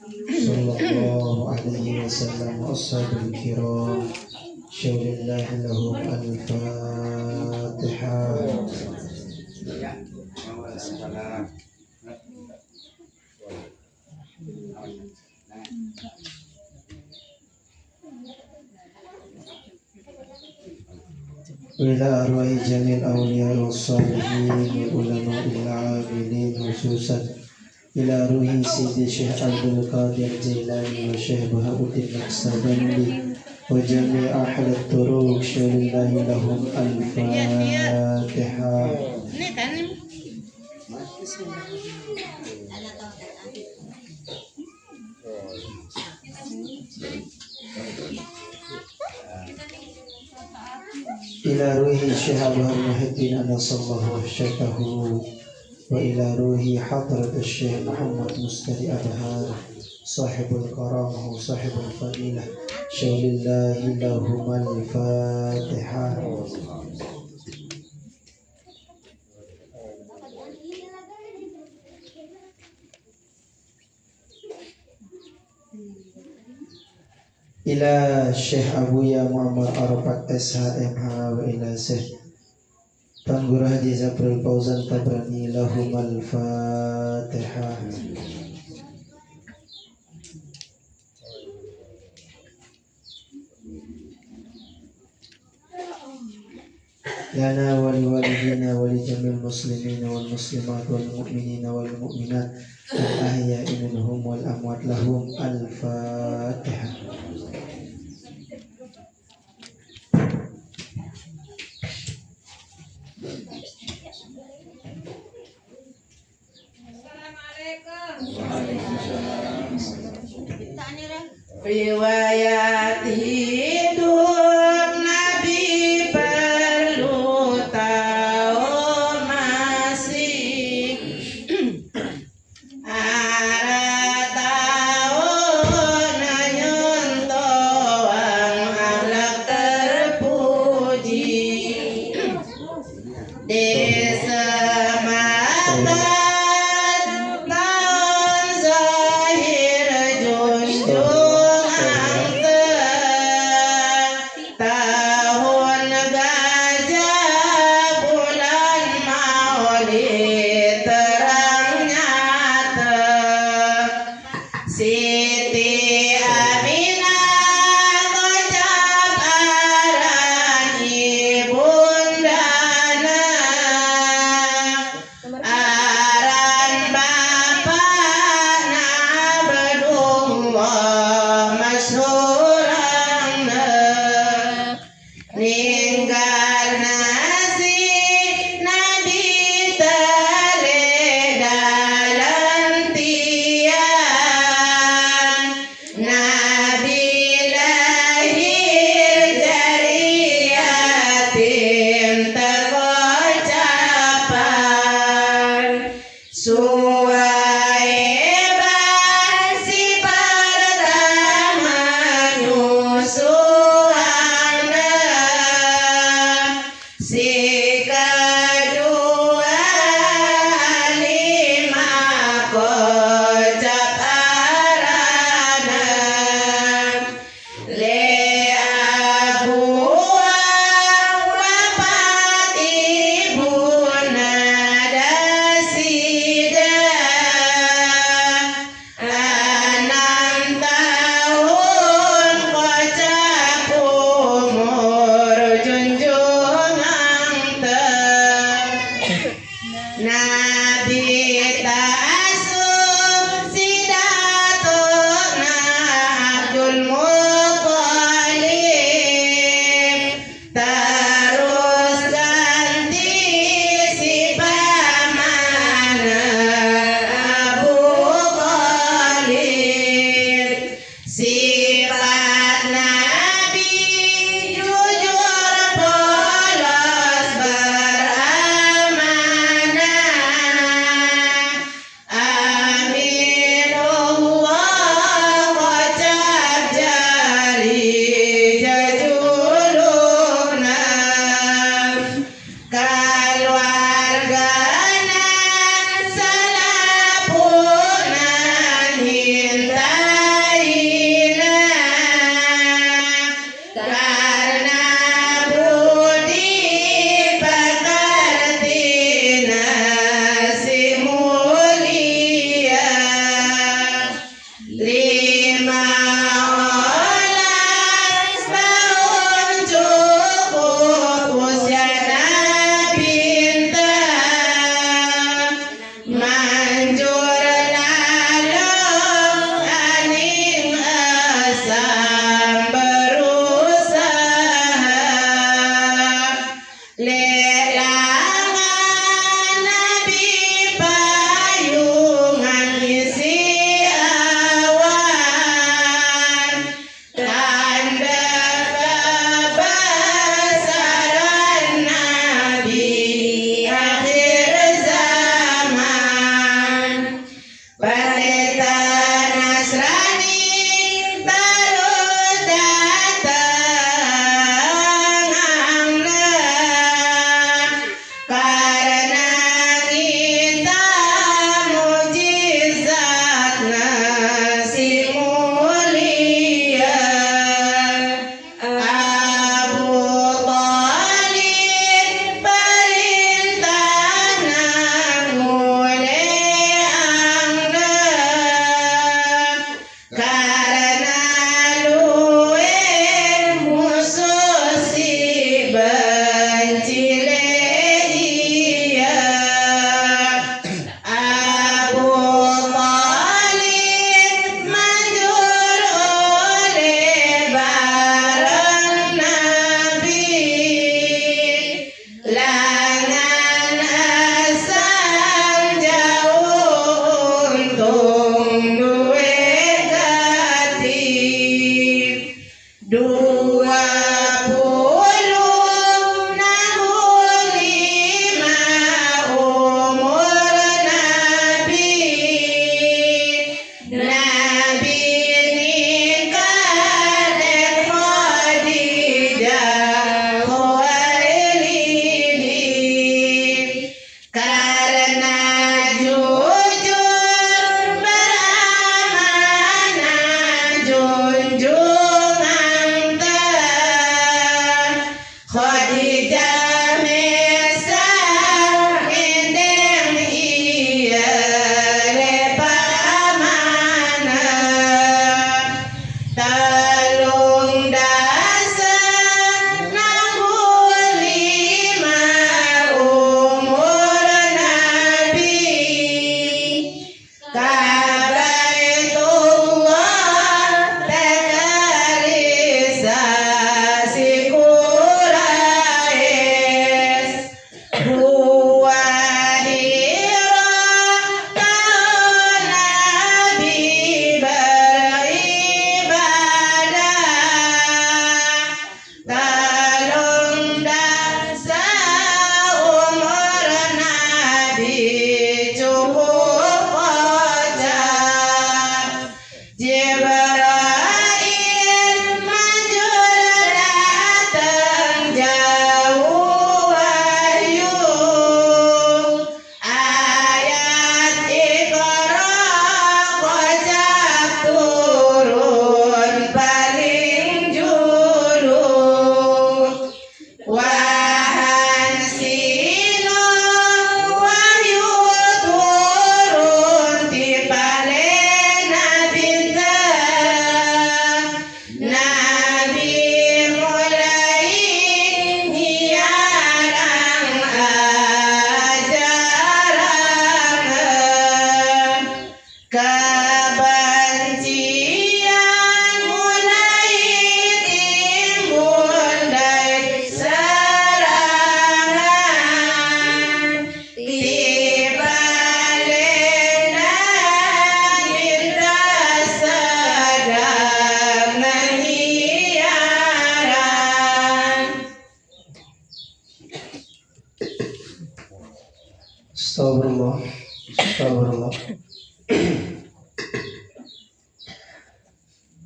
sallallahu alaihi wasallam wa ashabil kiram. Syaulillahi lahum al-Fatihah. Ila arwahi jamil awliya wassalihin wal ulama il-amilin khususan ila ruhi Sidi Syekh Abdul Qadir Jailani wa Syekh Bahabuddin Naqsabandi wa jami' ahli turuq syaulillahi lahum al-Fatihah. Ini kan Ila ruhi Syekh Abdul Muhyiddin anasallahu syatahu wa ila ruhi hadrat Syekh Muhammad Mustadi Abhar sahibul karamah sahibul fadilah syaulillahi lahum al-Fatihah. Ila Syekh Abuya Muhammad Arafat SHMH wa ila Syekh Tanggurah Haji Zabrul Fauzan Tabrani lahum al-Fatihah. Lana wa li walidina wa li jamil muslimina wal muslimat wal mu'minina wal mu'minat al-ahya'i minhum wal amwat lahum al-Fatihah. riwayat hidup Nabi perlu tahu masih arah tahu nanyontoan akhlak terpuji desa mata tahun zahir junjung tahun gajah bulan maulid terang nyata Siti Aminah kocap aran ibundana aran bapana Abdullah masyhurana ninggal nasi Nabi tele dalam tiang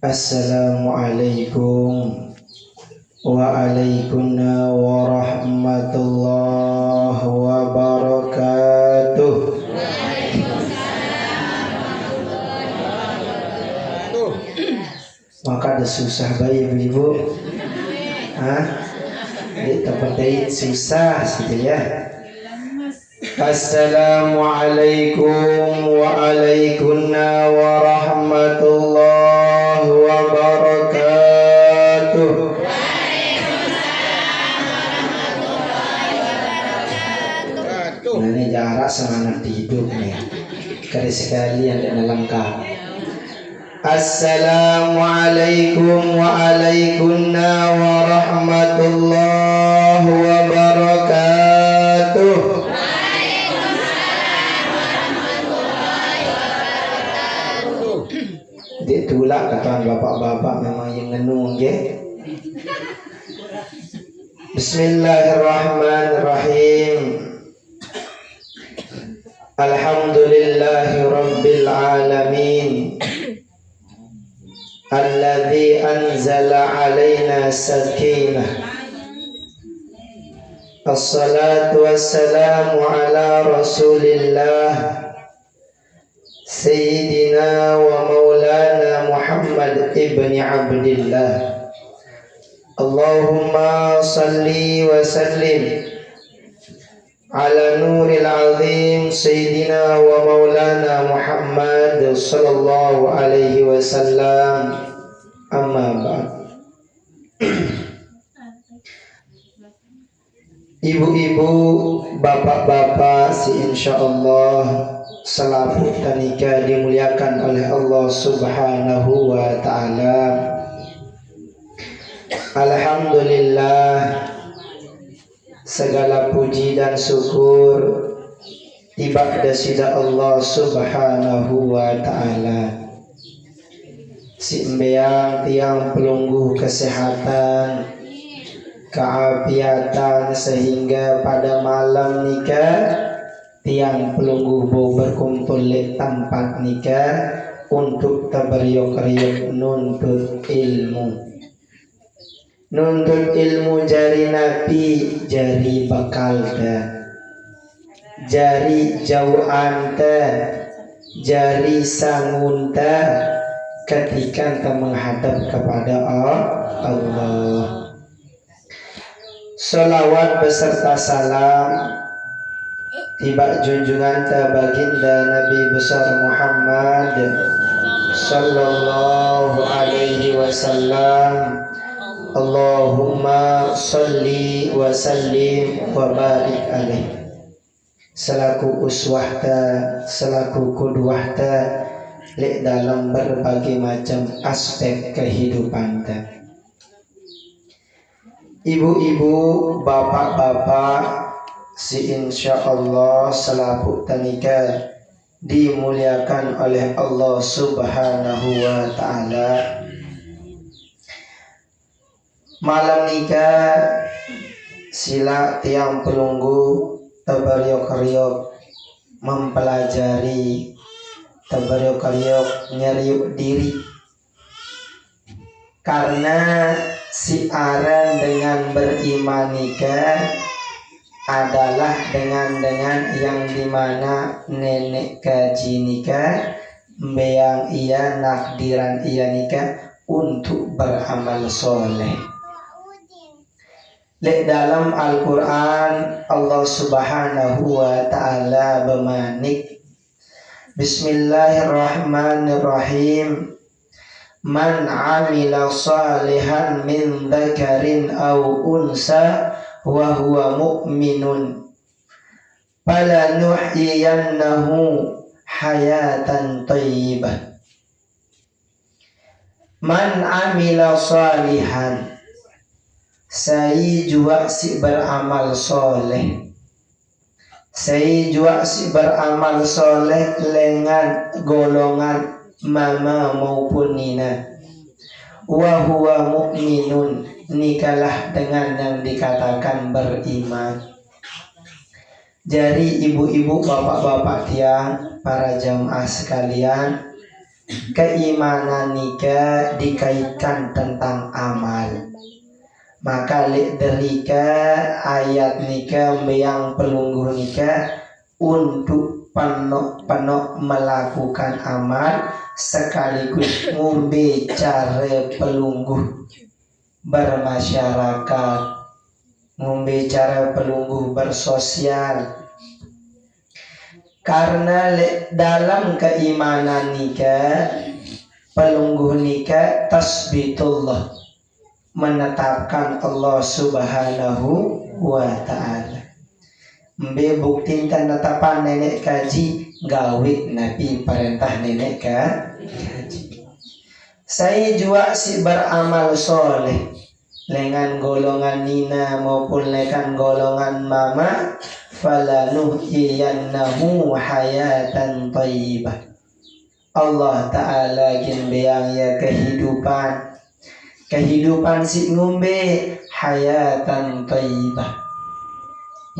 Assalamualaikum waalaikumsalam warahmatullahi wabarakatuh. Maka ada susah bayi ibu-ibu. Di tempat susah gitu ya. Assalamualaikum waalaikumsalam warahmatullahi wabarakatuh. Nah, ini jarak semangat hidup nih. Kali sekalian dan lengkap. Assalamualaikum waalaikumsalam warahmatullahi wabarakatuh. Ditulak kata bapak-bapak memang yang ngenung ya. Bismillahirrahmanirrahim. Alhamdulillahi rabbil alamin. Alladzi anzala alaina sakinah. Assalatu wassalamu ala rasulillah Sayyidina wa maulana Muhammad ibni Abdillah. Allahumma salli wa sallim ala nuril azim Sayyidina wa maulana Muhammad sallallahu alaihi wasallam. Amma ba'd. Ibu-ibu, bapak-bapak, si insyaallah selalu tanika dimuliakan oleh Allah Subhanahu wa ta'ala. Alhamdulillah, segala puji dan syukur tiba dasida Allah Subhanahu wa ta'ala. Si embeang tiang pelunggu kesehatan, keafiatan, sehingga pada malam nikah tiang pelunggu bo berkumpul di tempat nikah untuk tabariok-riok nuntut ilmu. Nuntut ilmu jari nabi, jari bakal dah, jari jauhan dah, jari sangun dah ketika kita menghadap kepada Allah. Salawat beserta salam tiba junjungan ta baginda Nabi besar Muhammad sallallahu alaihi wasallam. Allahumma salli wa sallim wa barik alaih. Selaku uswahta, selaku kudwahta lek dalam berbagai macam aspek kehidupan ta. Ibu-ibu, bapak-bapak, si insyaallah selaku tanika dimuliakan oleh Allah Subhanahu wa ta'ala. Malam nikah sila tiang pelunggu tabariok-riok mempelajari, tabariok-riok nyeriuk diri, karena siaran dengan beriman nikah adalah dengan yang dimana nenek kaji nikah, mbeyang ia nakdiran ia nikah untuk beramal soleh. Lek dalam Al-Quran Allah Subhanahu wa ta'ala bermanik, Bismillahirrahmanirrahim. Man amila salihan min dzakarin aw unsa wa huwa mu'minun falanuhyiyannahu hayatan thayyibah. Man amila salihan, saya juga si beramal soleh. Saya juga si beramal soleh dengan golongan mama maupun nina. Wa huwa mu'minun, nikalah dengan yang dikatakan beriman. Jadi ibu-ibu, bapak-bapak tiang, para jamaah sekalian, keimanan nika dikaitkan tentang amal. Maka lek derika ayat nika yang pelungguh nika untuk penok melakukan amal sekaligus ngombe cara pelungguh bermasyarakat, ngombe cara pelungguh bersosial. Karena dalam keimanan nika pelungguh nika tasbitullah, menetapkan Allah Subhanahu wa ta'ala. Mbe buktikan netapan nenek kaji gawe nabi perintah nenek kaji. Saya juga si beramal soleh dengan golongan nina maupun dengan golongan mama, falanuhyiyannahu hayatan thayyibah. Allah Ta'ala ginbeang ya kehidupan si ngombe hayatan thayyibah,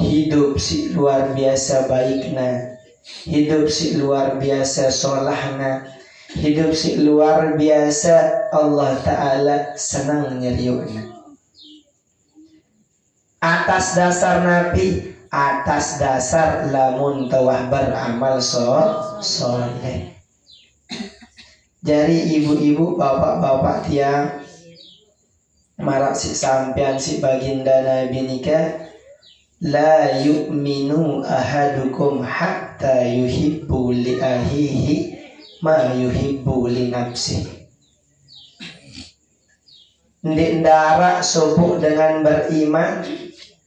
hidup si luar biasa baikna, hidup si luar biasa solahna, hidup si luar biasa Allah Ta'ala senang nyeriukna. Atas dasar nabi, atas dasar lamun tawah beramal soleh. Jadi ibu-ibu, bapak-bapak tiang marak si sampian si baginda Nabi nika, la yu'minu ahadukum hatta yuhibbu li ahihi ma yuhibbu li nafsi. Ndara sobuk dengan beriman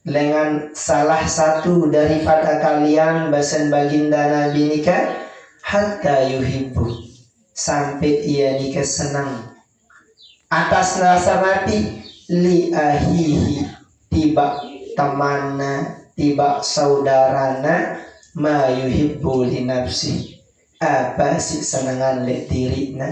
dengan salah satu daripada kalian basan baginda Nabi nika, hatta yuhibbu, sampai ia nika senang atas dasar Nabi li ahihi, tiba temanna, tiba saudarana, ma yuhibbu li nafsi, apa sih senangan le dirina.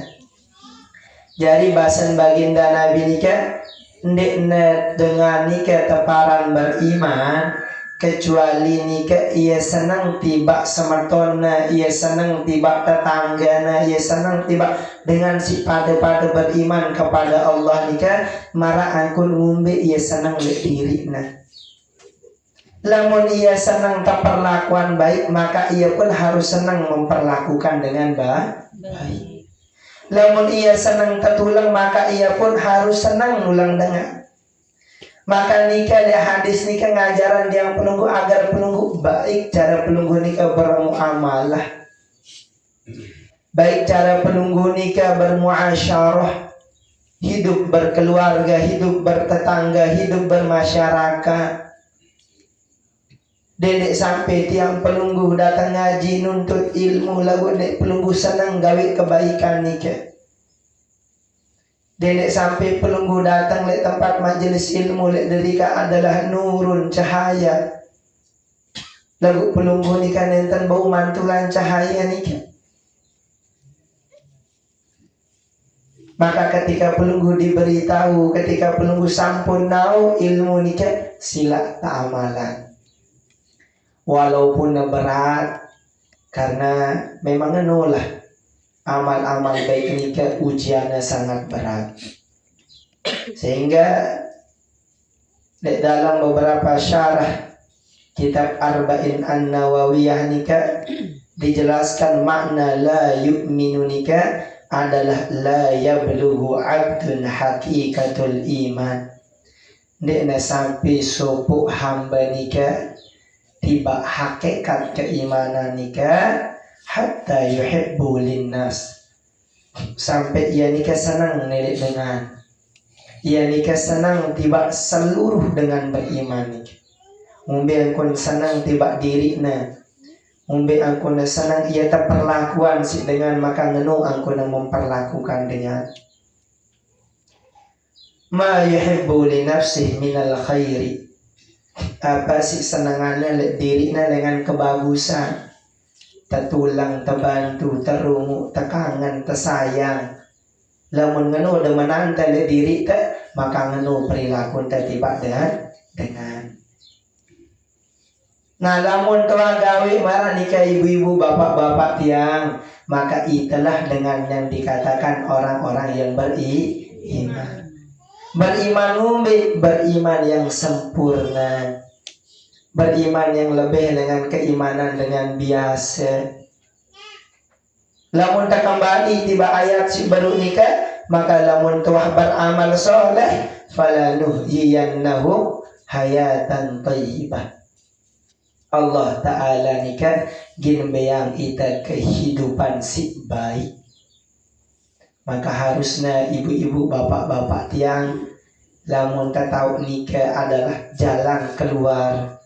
Jadi bahasan baginda Nabi nika ndekna dengan nika teparan beriman, kecuali nika ia senang tiba sematona, ia senang tiba tetanggana, ia senang tiba dengan si pada beriman kepada Allah nika, mara angkun ngumbe ia senang le dirina. Lamun ia senang perlakuan baik, maka ia pun harus senang memperlakukan dengan baik. Lamun ia senang tertulang, maka ia pun harus senang nulang dengan. Maka nikah di hadis nikah ngajaran yang penunggu agar penunggu baik cara penunggu nikah bermuamalah, baik cara penunggu nikah bermuasyarah, hidup berkeluarga, hidup bertetangga, hidup bermasyarakat. Dedek sampai tiang pelunggu datang ngaji nuntut ilmu, lagu dek pelunggu senang gawe kebaikan nikah. Dedek sampai pelunggu datang lek tempat majelis ilmu, lek derika adalah nurun cahaya. Lagu pelunggu nikah nenten bau mantulan cahaya nikah. Maka ketika pelunggu diberitahu, ketika pelunggu sampun tahu ilmu nikah, sila ta'amalan. Walaupun berat, karena memang enolah amal-amal baik nikah ujiannya sangat berat. Sehingga dalam beberapa syarah kitab Arba'in An-Nawawiyah nikah dijelaskan makna la yu'minu nikah adalah la yablughu abdun hakikatul iman. Dekna sampai sopuk hamba nikah tiba hakikat keimanan nikah, hatta yuhibbu linnas, sampai ia nikah senang nelik dengan, ia nikah senang tiba seluruh dengan beriman nikah. Umbe angkun senang tiba dirina, umbe angkun senang ia terperlakuan si dengan, maka ngenu angkun memperlakukan dengan. Ma yuhibbu li nafsih minal khairi, apa sih senangannya lek dirina dengan kebagusan, tertulang, terbantu, terungu, tekangan, tersayang. Lamun ngenu demenan tele diri te, maka ngenu perilaku te tiba dengan. Nah lamun telah gawe marah nikah ibu-ibu bapak-bapak tiang, maka itulah dengan yang dikatakan orang-orang yang beriman. Beriman yang sempurna, beriman yang lebih dengan keimanan dengan biasa. Lamun tak kembali tiba ayat si baru nikah, maka lamun tuah beramal soleh, falanuhyiyannahu hayatan thayyibah. Allah Ta'ala nikah gin beyang ita kehidupan si baik. Maka harusnya ibu-ibu bapak-bapak tiang, lamun tak tahu nikah adalah jalan keluar,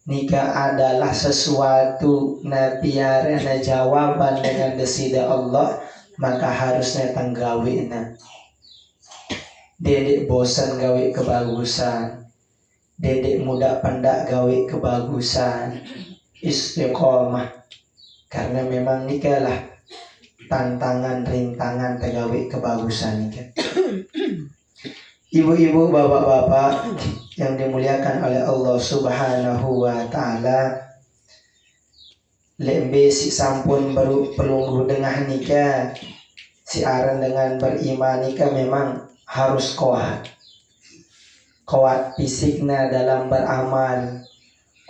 nikah adalah sesuatu na biara na jawaban dengan desida Allah, maka harusnya tanggawina. Dedek bosan gawe kebagusan, dedek muda pendak gawe kebagusan, istiqomah. Karena memang nikahlah tantangan rintangan tegawe kebagusan nikah. Ibu-ibu, bapak-bapak yang dimuliakan oleh Allah Subhanahu wa Ta'ala, lembe si sampun baru pelunggu dengah nikah, si aran dengan beriman nikah memang harus kuat fisiknya dalam beramal,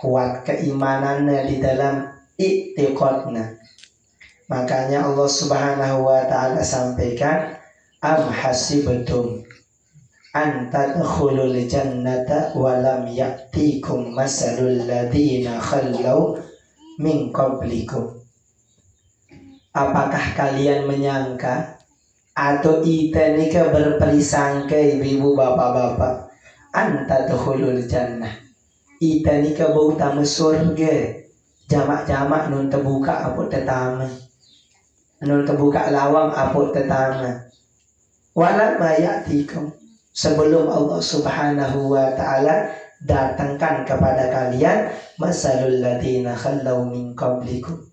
kuat keimanannya di dalam i'tiqadnya. Makanya Allah Subhanahu wa Ta'ala sampaikan, am hasibtum an tadkhulul jannata wa lam ya'tikum masalul ladzina khallau min qablikum. Apakah kalian menyangka atau ita nikah berperisangka, ibu bapak-bapak, an tadkhulul jannah, ita nikah bau tamu surga, jamak-jamak nun terbuka apa tetama, nun terbuka lawang apa tetama. Wala ma ya'tikum, sebelum Allah Subhanahu wa Ta'ala datangkan kepada kalian masalul ladzina khallau min qablikum,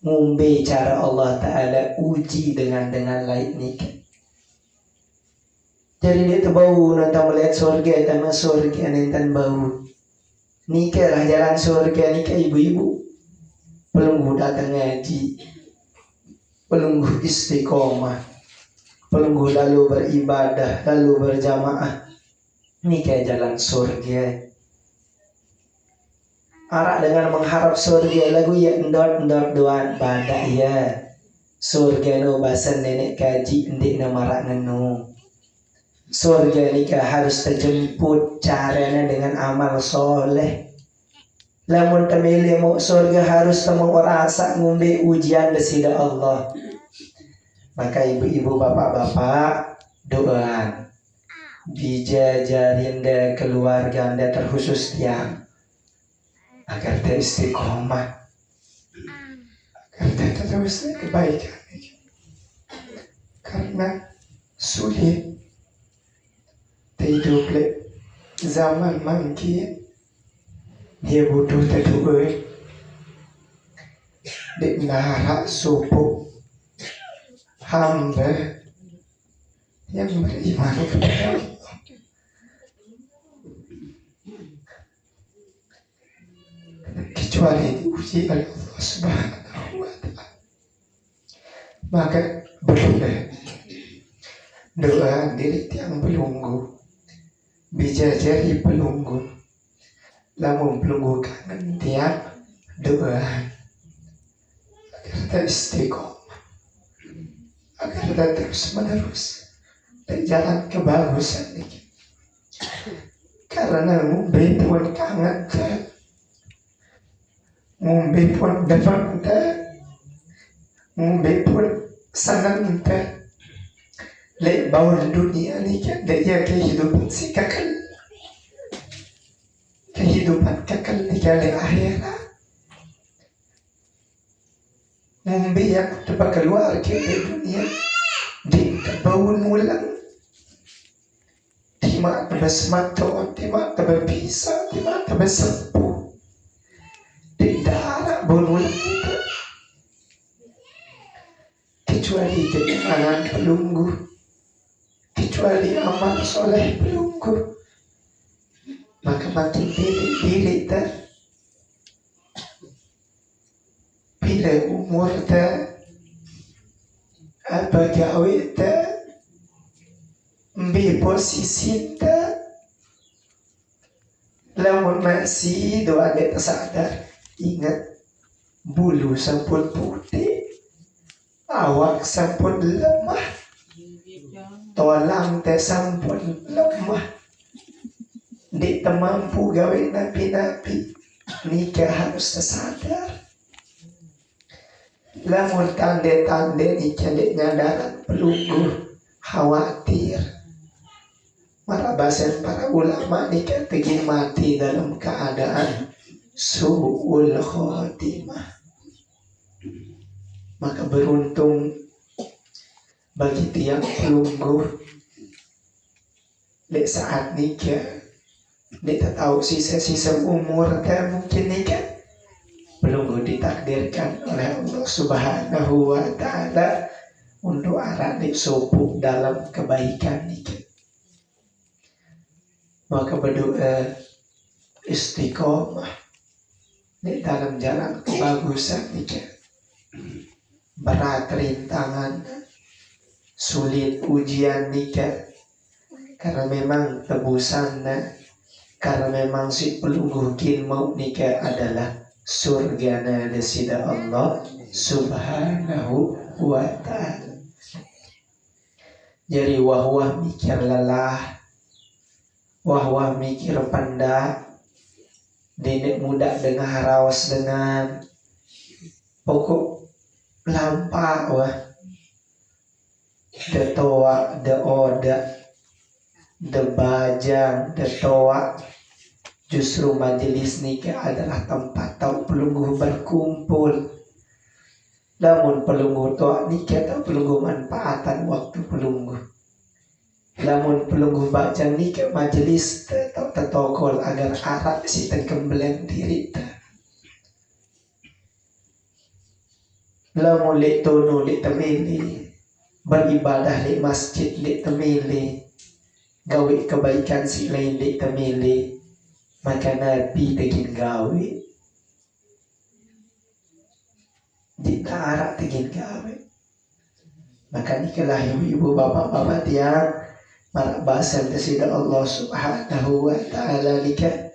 ngumbe cara Allah Ta'ala uji dengan lain nikah. Jadi dia terbau nanti melihat surga, tanah surga nanti bau. Nikah lah jalan surga, nikah ibu-ibu. Pelunggu datang ngaji, pelunggu istiqomah, pelunggu lalu beribadah, lalu berjamaah. Nikah jalan surga. Arak dengan mengharap surga lagu ya endor doan badak ya. Surga no basan nenek kaji endik na marak nenu. Surga nikah harus terjemput caranya dengan amal soleh. Lamun temili mau surga harus temu rasa ngumbe ujian desida Allah. Maka ibu-ibu bapak-bapak doa bija jarinda keluarga anda terkhusus tiang agar dia istiqomah, agar dia terus kebaikan. Karena sulit hidup zaman mangkin, dia butuh terduga di nara subuh hamba yang beriman kepada Allah. Kecuali diuji oleh Allah Subhanahu wa Ta'ala, maka berdoa diri tiang pelunggu bija jari pelunggu, lamun pelunggu kangen tiang doa agar kita istiqomah, agar kita terus menerus dan jalan kebagusan ini. Karena ngumbe pun kangen tak, ngumbe pun dapat tak, ngumbe pun senang tak. Lek bawah dunia ni kan dia kehidupan si kekal, kehidupan kekal ni kan lek akhirat. Ngumbe yang dapat keluar ke dunia di bawah ulang, di mata bersematau, di mata berpisah, di mata bersepuh, di darah bawah ulang itu. Kecuali keimanan pelunggu, kecuali amal soleh pelunggu, maka makin diri tak, bila umur tak, apa gawe ta mbi posisi ta lamun masih doa de tersadar ingat bulu sampun putih awak sampun lemah tolang teh sampun lemah di temampu gawe nabi-nabi nikah harus tersadar lamun tande-tande nikah dek nyadaran pelunggu khawatir marabasan para ulama nikah tegin mati dalam keadaan su'ul khotimah. Maka beruntung bagi tiang pelunggu di saat nikah dia tahu sisa-sisa umur dan mungkin nikah pelunggu ditakdirkan oleh Allah Subhanahu wa ta'ala untuk arah disopuk dalam kebaikan nikah. Maka berdoa istiqomah di dalam jalan kebagusan nikah. Berat rintangan, sulit ujian nikah, karena memang tebusannya, karena memang si pelunggu kin mau nikah adalah surgana desida Allah Subhanahu wa ta'ala. Jadi wahwah mikir lelah, wahwah mikir pendak, nenek muda dengan haraus dengan pokok lampa wah de toa de oda de bajang de toa. Justru majelis nikah adalah tempat tau pelunggu berkumpul. Namun pelunggu toa nikah tau pelunggu manfaatan waktu pelunggu. Namun pelunggu bajang nikah majelis tau tetokol agar arak si tengkembeleng diri ta. Lamun lek tono lek temili beribadah di masjid lek temili gawe kebaikan si lain lek temili maka Nabi tegin gawe di tarak tegin gawe. Maka nikalah ibu-ibu bapak-bapak tiang marak bahasan kesida Allah Subhanahu wa ta'ala nikah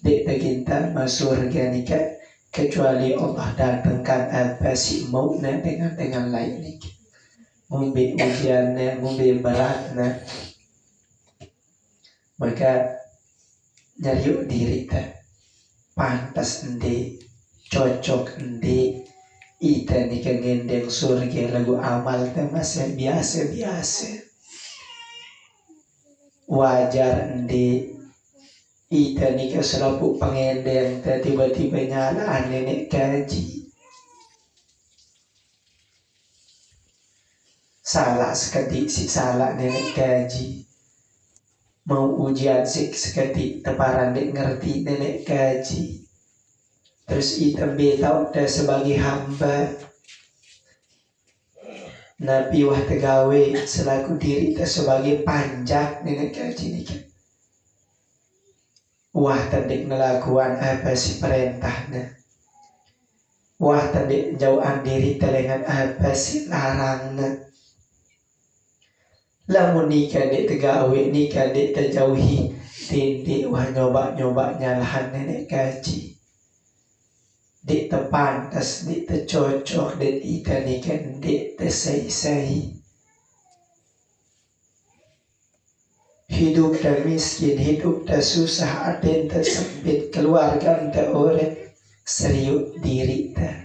dek teginta masurga nikah kecuali Allah datangkan apa si maukna dengan lain nikah. Mungkin ujiannya, mungkin beratnya, maka nyariuk diri ta pantas endi cocok endi ita nikah ngendeng surga lagu amal ta masih biasa-biasa wajar endi ita nikah serapuk pengendeng ta tiba-tiba nyala nenek gaji salah sekali si salah nenek gaji mau ujian sik sekali teparan dek ngerti nenek gaji terus ita betau dah sebagai hamba Nabi wah tegawe selaku diri ita sebagai panjak nenek gaji nikah wah tandek ngelakuan apa si perintahnya wah tandek jauhan diri telengan apa si larangnya. Lamun nikah dek tegawe nikah dek terjauhi tindik wah nyoba nyalahan nenek gaji dek terpantas dek tercocok dek ita nikah dek tersai-sai hidup dan miskin hidup dan susah ada yang tersempit keluarga anta orang serius diri ta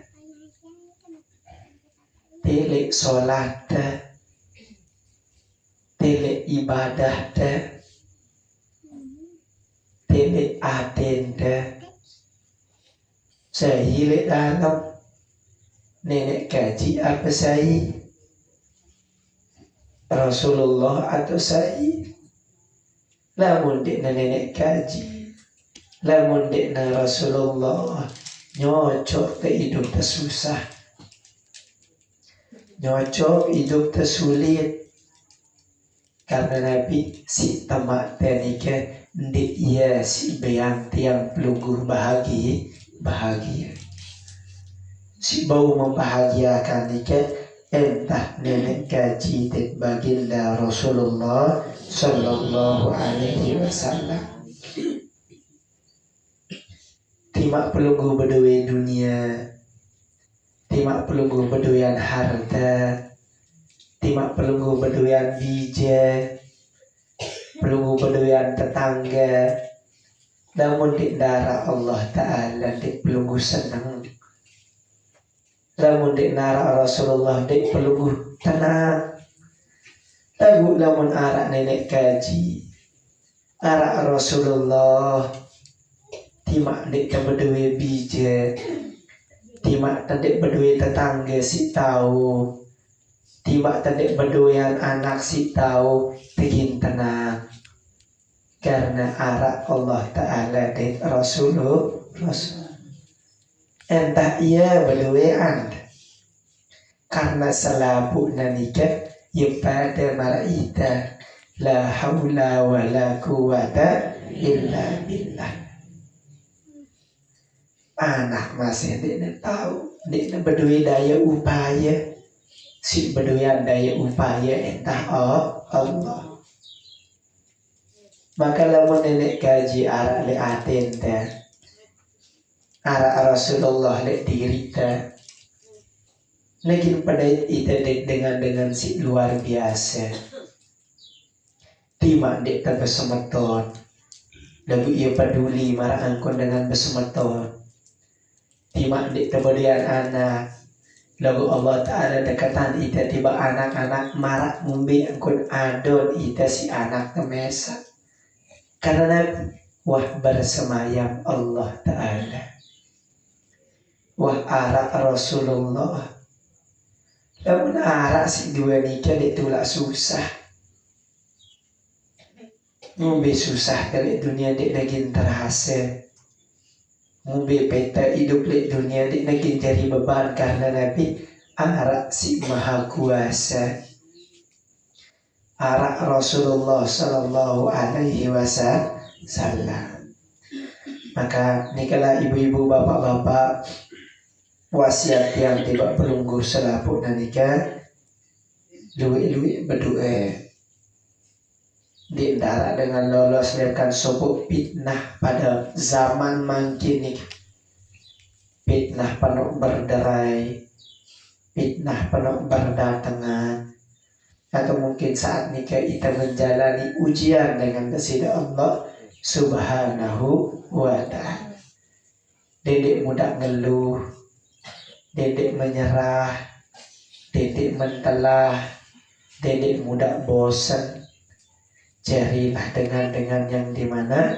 telek solat ta tele ibadah dah, tele aten dah, saya hilang dalam nenek gaji apa saya Rasulullah atau saya, lamun dek nenek gaji, lamun dek Rasulullah nyocok ke hidup tersusah, nyocok hidup tersulit. Karena Nabi si tamak tenika ndik ia si bayang tiang pelunggu bahagia si bau membahagiakan nikah entah nenek kaji dan baginda Rasulullah Sallallahu Alaihi Wasallam. Timak pelunggu berdua dunia, timak pelunggu berduaan harta, timak pelunggu berduaan bija, pelunggu berduaan tetangga. Namun di darah Allah Ta'ala di pelunggu senang. Namun di darah Rasulullah di pelunggu tenang. Namun arak nenek kaji, arak Rasulullah, timak di berdua bija, timak tadi berdua tetangga si tahu, timak tadi berdua anak si tahu, tegin tenang. Karena arak Allah Ta'ala dan Rasulullah entah ia berduaan karena selabu nanika pada malaita la haula wa la quwata illa billah. Anak masih tidak tahu, tidak berdua daya upaya, si berduaan daya upaya entah Allah. Maka lamun nenek gaji arak le aten ta, arak Rasulullah le diri ta, negin pada ita dengan si luar biasa. Timak dek ta besemeton, lalu ia peduli marah angkon dengan besemeton. Timak dek ta berian anak, lalu Allah Ta'ala dekatan ita tiba anak-anak marah ngumbi angkon adon ita si anak temesa. Karena wah bersemayam Allah Ta'ala, wah arak Rasulullah. Namun arak si dua nikah ditulak susah. Ngumbi susah dari dunia dik nagin terhasil. Ngumbi peta hidup di dunia dik nagin jadi beban karena Nabi arak si maha kuasa. Arak Rasulullah Sallallahu Alaihi Wasallam. Maka nikalah ibu-ibu bapak-bapak wasiat yang tiba pelunggu selaput nikah luwi-luwi berdoa di antara dengan lolos menekan sobuk fitnah pada zaman mangkini, fitnah penuh berderai, fitnah penuh berdatangan. Atau mungkin saat nikah kita menjalani ujian dengan kesida Allah Subhanahu wa Ta'ala. Dedek mudah ngeluh, dedek menyerah, dedek mentelah, dedek mudah bosan. Carilah dengan yang dimana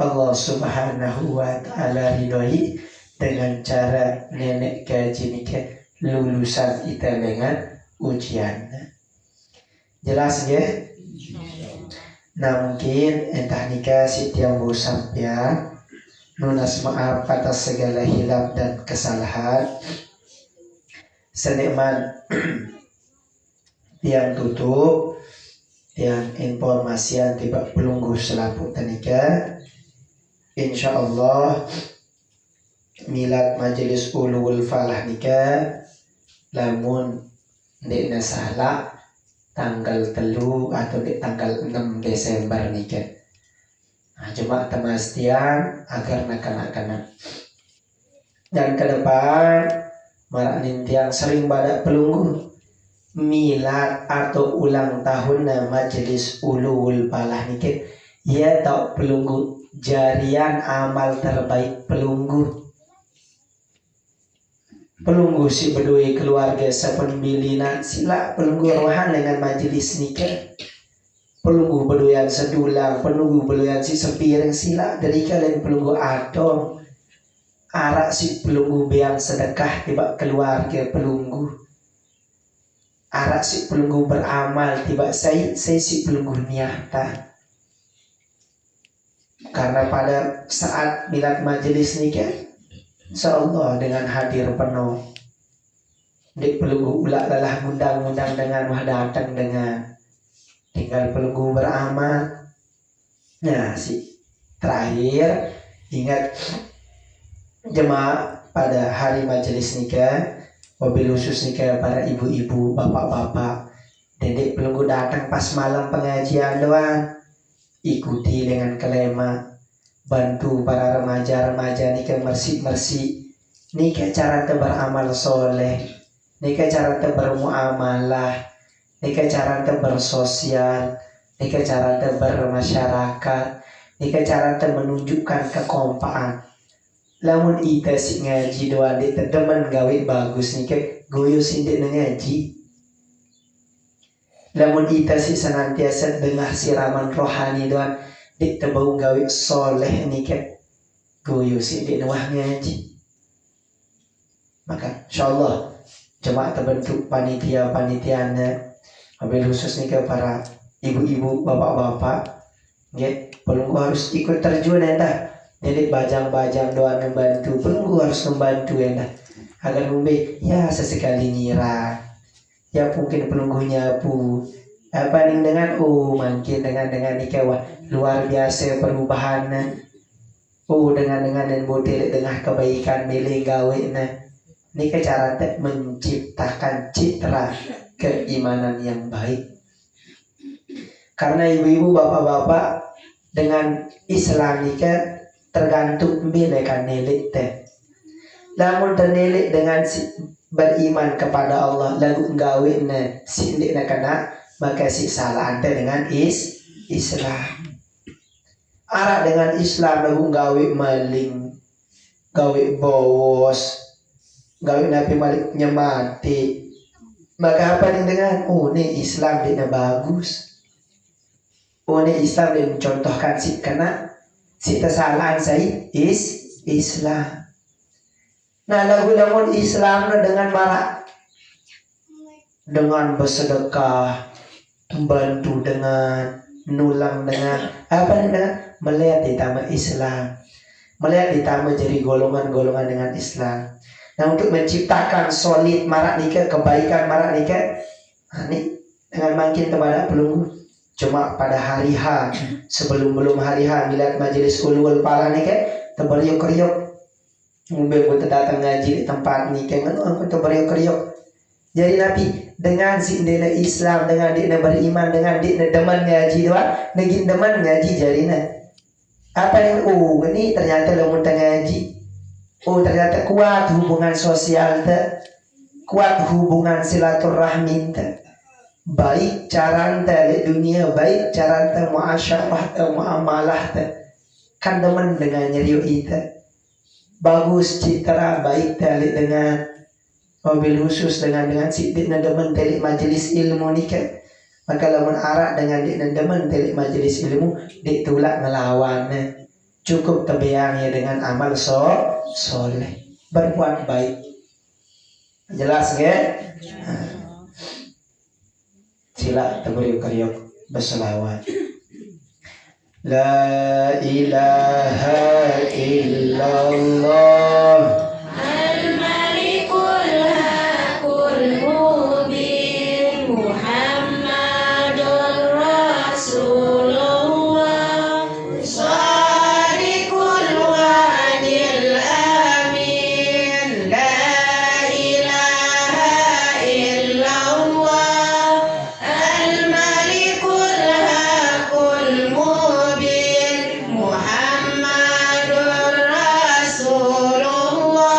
Allah Subhanahu wa Ta'ala ridhoi dengan cara nenek gaji nikah lulusan kita dengan ujian. Jelas ya? Nah mungkin entah nikah si tiang sampian nunas maaf atas segala hilaf dan kesalahan. Senikmat tiang tutup, tiang informasi yang tiba pelunggu selaput nikah. Insya Allah milad majelis ulul falah nikah lamun dek salah tanggal 3 atau di tanggal 6 Desember nikah. Nah, cuma temastian agar nak-nak. Dan ke depan marak nintiang sering badak pelunggu milad atau ulang tahun majelis ulul falah nikah. Ya tau pelunggu jarian amal terbaik pelunggu. Pelunggu si berdua keluarga sepenbilina sila pelunggu rohan dengan majelis nikah. Pelunggu berdua sedulang, pelunggu berdua si sepiring sila dari kalian pelunggu adong. Arak si pelunggu beang sedekah tiba keluarga pelunggu. Arak si pelunggu beramal tiba saya si pelunggu niatan. Karena pada saat milad majelis nikah InsyaAllah dengan hadir penuh. Dik pelunggu ulak lelah ngundang-ngundang dengan wah datang dengan tinggal pelunggu beramal. Nah si terakhir ingat jemaah pada hari majelis nikah Wabil khusus nih kayak para ibu-ibu, bapak-bapak, dedek pelunggu datang pas malam pengajian doang, ikuti dengan kelema, bantu para remaja-remaja nih kayak mersih-mersih, nih kayak cara beramal soleh, nih kayak cara bermuamalah, nih kayak cara bersosial, nih kayak cara bermasyarakat, nih kayak cara menunjukkan kekompakan. Lamun ita si ngaji doa di teman gawe bagus nih kayak goyo sindik ngaji. Lamun ita si senantiasa dengar siraman rohani doa di tebau gawe soleh nih kayak goyo sindik nuah ngaji. Maka insyaallah jemaah terbentuk panitia-panitiana, wabil khusus nih ke para ibu-ibu, bapak-bapak, nggih, pelunggu harus ikut terjun ya. Jadi bajang-bajang doa membantu, pelunggu harus membantu ya, agar ngombe ya sesekali nyiram, ya mungkin pelunggu nyapu, apa nih dengan mungkin dengan ikawa luar biasa perubahan, dengan dan model dengan kebaikan milih gawe ini cara menciptakan citra keimanan yang baik. Karena ibu-ibu, bapak-bapak dengan Islam ini tergantung bilekan nelik teh. Namun ternelik dengan beriman kepada Allah lalu gawe si nak kena, maka si salah ante dengan Islam. Arah dengan Islam lalu gawe maling, gawe bos, gawe nabi maliknya mati. Maka apa nih dengan ini Islam dia bagus. Ini Islam dia mencontohkan si kena si kesalahan saya Islam. Nah lagu-lagu Islam dengan marak, dengan bersedekah, membantu dengan nulang dengan apa nih dengan melihat ditambah Islam, melihat ditambah jadi golongan-golongan dengan Islam. Nah untuk menciptakan solid marak nikah, kebaikan marak nikah, ini dengan makin kepada pelunggu. Cuma pada hari H, sebelum hari H, milad majelis ulul pala nikah, terberiuk-riuk. Mungkin kita datang ngaji di tempat nikah, aku terberiuk-riuk. Jadi Nabi dengan si dina Islam, dengan dina beriman, dengan dina deman ngaji doang, negin deman ngaji jadinya. Apa yang ini ternyata lamun ngaji. Ternyata kuat hubungan sosial kuat hubungan silaturahmi baik cara di dunia, baik cara muasyarah muamalah kan demen dengan nyeriu itu bagus citra baik dengan mobil khusus dengan sidik demen telik majelis ilmu nikah. Maka lamun arak dengan demen telik majelis ilmu ditulak ngelawan cukup tebeangnya dengan amal soleh, berbuat baik. Jelas ya? Sila terberiuk-riuk berselawat. La ilaha illallah Al-Malikul Hakul Mubin Muhammadur Rasulullah Shadiqul Wa'dil Amin La ilaha illallah Al-Malikul Hakul Mubin Muhammadur Rasulullah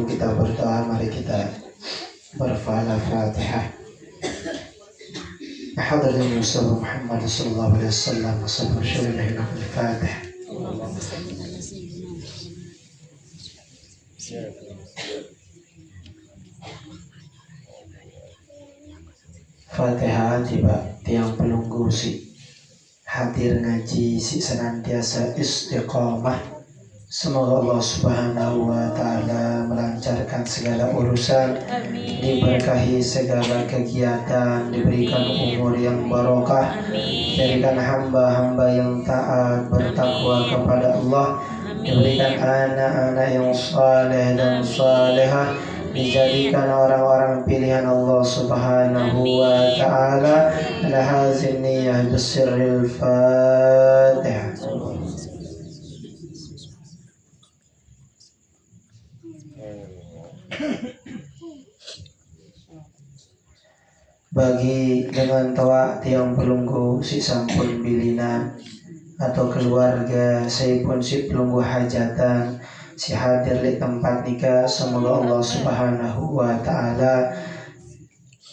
sebelum kita berdoa, mari kita berfatihah. Hadirin Rasul Muhammad sallallahu alaihi wasallam, sallallahu alaihi wasallam. Fatihah tiba tiang pelunggu si hadir ngaji si senantiasa istiqomah. Semoga Allah Subhanahu wa Ta'ala melancarkan segala urusan, diberkahi segala kegiatan, diberikan umur yang barokah, diberikan hamba-hamba yang taat bertakwa kepada Allah, diberikan anak-anak yang saleh dan salehah, dijadikan orang-orang pilihan Allah Subhanahu wa Ta'ala. Ala hazin niyah bisirril Fatihah. Bagi dengan tawa tiang pelunggu si sampun bilina atau keluarga saya pun si pelunggu hajatan si hadir di tempat nikah, semoga Allah Subhanahu wa Ta'ala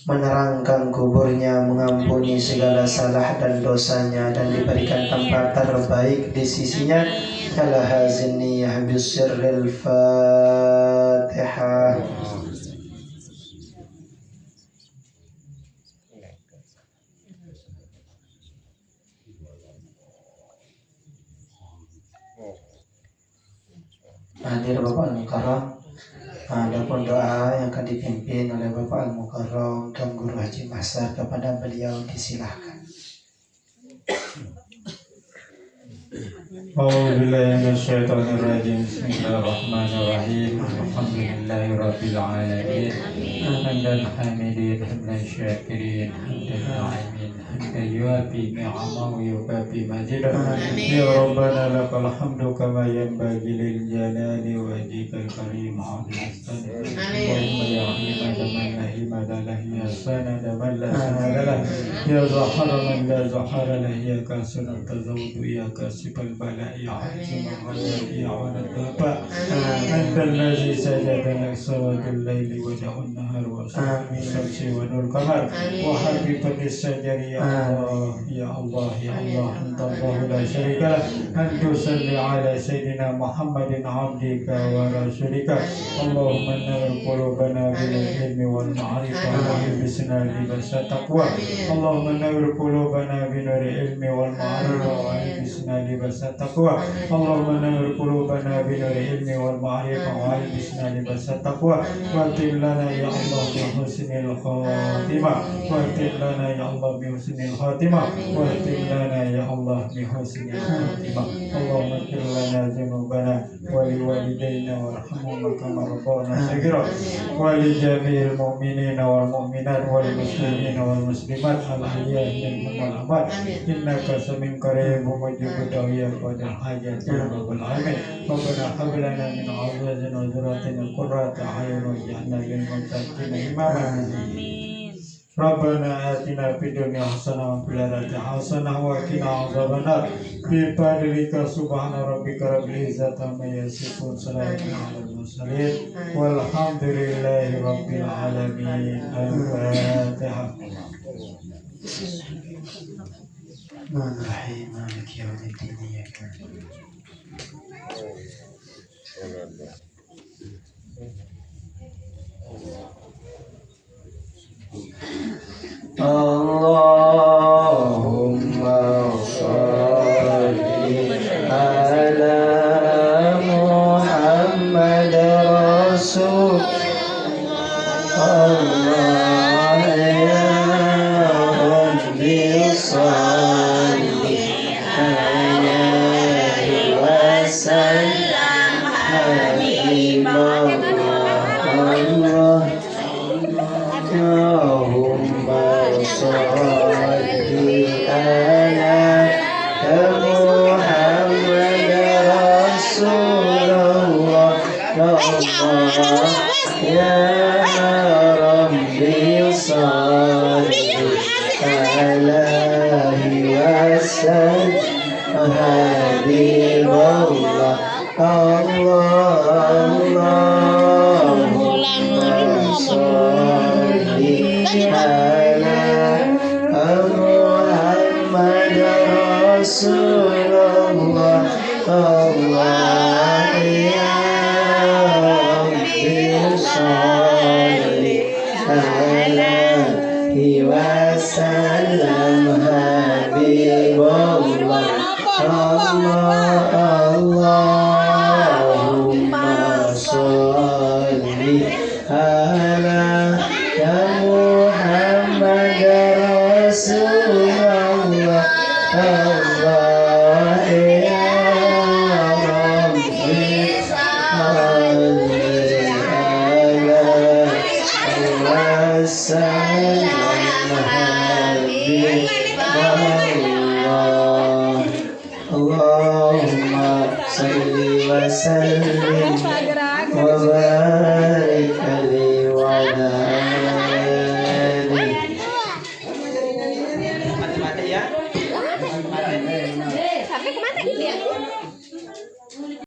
menerangkan kuburnya, mengampuni segala salah dan dosanya, dan diberikan tempat terbaik di sisinya. Ala hazin niyah bisirril Fatihah. Hadir Bapak Al-Mukarram, adapun doa yang akan dipimpin oleh Bapak Al-Mukarram dan Guru Haji Masar, kepada beliau disilahkan. A'udzubillahi minasyaitonir rajim. Bismillahirrahmanirrahim. Alhamdulillahirabbil alamin. Hamdan hamidin, hamdan syakirin, hamdan na'imin, hamdan yuafi ni'amahu wa yukafi majidah. Ya Rabbana lakal hamdu kama yanbaghi lil jalali wajhikal karim 'azizan. Allahumma ya himada man la himada lahu, ya sanada man la sanada lahu, ya zahara man la zahara lahu, ya kasuna tazawudu, ya kasibal bala, ya azimul ghadab, ya walad bapa. Anta allazi sajada lak sawadul laili wa ja'un nahar wa syamsi wa nur qamar wa habibatis sajari. Ya Allah, ya Allah, ya Allah, anta Allahu la syarika lak. Anta salli ala sayyidina Muhammadin abdika wa rasulika. Allahumma nawwir qulubana bil ilmi wal ma'rifah wa albisna libasa taqwa. Allahumma nawwir qulubana bil ilmi wal ma'rifah wa albisna libasa taqwa. Allahumma nawwir qulubana bil ilmi wal ma'rifah wa albisna libasa taqwa. Wa atim lana ya Allah bi husnil khatimah. Wa atim lana ya Allah bi husnil khatimah. Wa atim lana ya Allah bi husnil khatimah. Allahumma ighfir lana dzunubana wa li walidayna warhamhuma kama rabbawna shaghira wa li jami'il mu'minina wal mu'minat wal muslimina wal muslimat al ahya'i minhum wal amwat. Innaka sami'un qaribun mujibud da'wat wa hajat ya rabbal alamin. Rabbana hab lana min azwajina wa dhurriyyatina qurrata a'yun waj'alna lil muttaqina imama. Rabbana atina fid dunya hasanah wa fil akhirati hasanah wa qina adzabannar. Bi fadlika subhana rabbika rabbil izzati amma yasifun, salamun alal mursalin, walhamdulillahi rabbil alamin. Al-Fatihah. Bismillahirrahmanirrahim. Maliki yaumiddin. Iyyaka Allahumma sholli ala Muhammad Rasulullah. Ya Rabbi sholli alaihi wasallam habibullah. Allahumma sholli ala Muhammad Rasulullah. Ya Rabbi sholli alaihi wasallam habibullah. Allah alaihi wasallam Habibullah Allahumma sholli ala ya Muhammad Rasulullah Allah ya Rabbi salli ala wasallam Habibullah Allahumma salli wa sallim